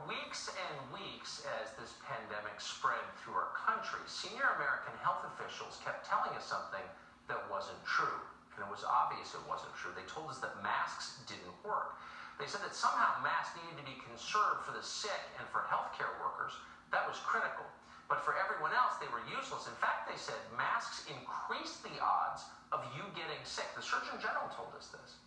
weeks and weeks as this pandemic spread through our country, senior American health officials kept telling us something that wasn't true. And it was obvious it wasn't true. They told us that masks didn't work. They said that somehow masks needed to be conserved for the sick and for healthcare workers. That was critical. But for everyone else, they were useless. In fact, they said masks increased the odds of you getting sick. The Surgeon General told us this.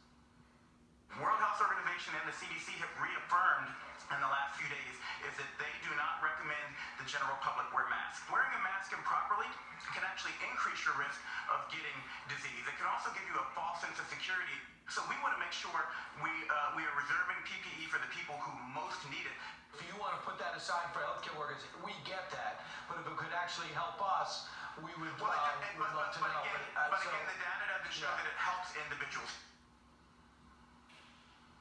World Health Organization and the CDC have reaffirmed in the last few days is that they do not recommend the general public wear masks. Wearing a mask improperly can actually increase your risk of getting disease. It can also give you a false sense of security. So we want to make sure we are reserving PPE for the people who most need it. If you want to put that aside for healthcare workers, we get that. But if it could actually help us, we would love to know. But again, the data doesn't show that it helps individuals.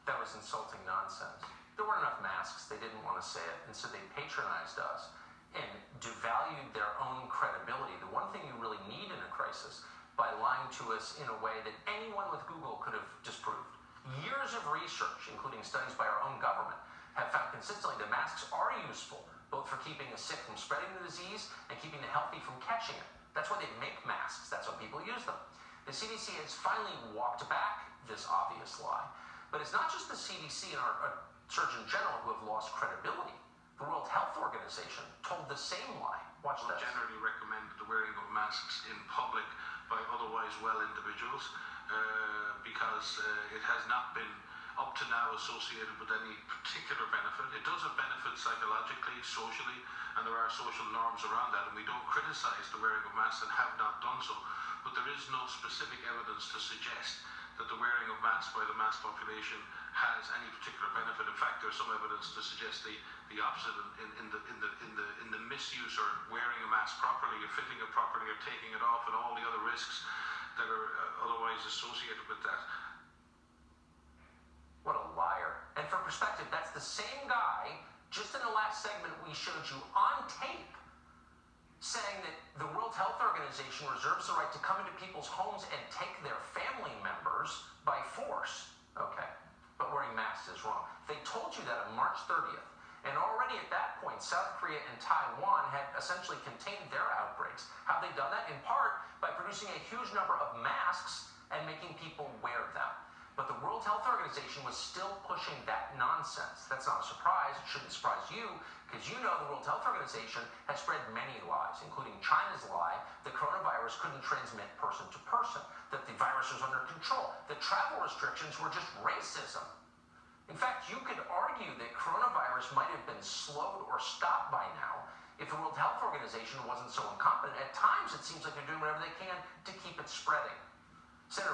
That was insulting nonsense. There weren't enough masks. They didn't want to say it. And so they patronized us and devalued their own credibility, the one thing you really need in a crisis, by lying to us in a way that anyone with Google could have disproved. Years of research, including studies by our own government, have found consistently that masks are useful, both for keeping the sick from spreading the disease and keeping the healthy from catching it. That's why they make masks. That's why people use them. The CDC has finally walked back this obvious lie. But it's not just the CDC and our Surgeon General who have lost credibility. The World Health Organization told the same lie. Watch this. Generally recommend the wearing of masks in public by otherwise well individuals because it has not been up to now associated with any particular benefit. It does have benefits psychologically, socially, and there are social norms around that, and we don't criticize the wearing of masks and have not done so. But there is no specific evidence to suggest that the wearing of masks by the mass population has any particular benefit. In fact, there's some evidence to suggest the opposite in the misuse or wearing a mask properly, or fitting it properly, or taking it off, and all the other risks that are otherwise associated with that. What a liar. And for perspective, that's the same guy, just in the last segment we showed you on tape, saying that the World Health Organization reserves the right to come into people's homes and take their family members by force. Okay, but wearing masks is wrong. They told you that on March 30th. And already at that point, South Korea and Taiwan had essentially contained their outbreaks. How have they done that? In part by producing a huge number of masks and making people wear them. But the World Health Organization was still pushing that nonsense. That's not a surprise. It shouldn't surprise you, because you know the World Health Organization has spread many lies, including China's lie that coronavirus couldn't transmit person to person, that the virus was under control, that travel restrictions were just racism. In fact, you could argue that coronavirus might have been slowed or stopped by now if the World Health Organization wasn't so incompetent. At times, it seems like they're doing whatever they can to keep it spreading. Senator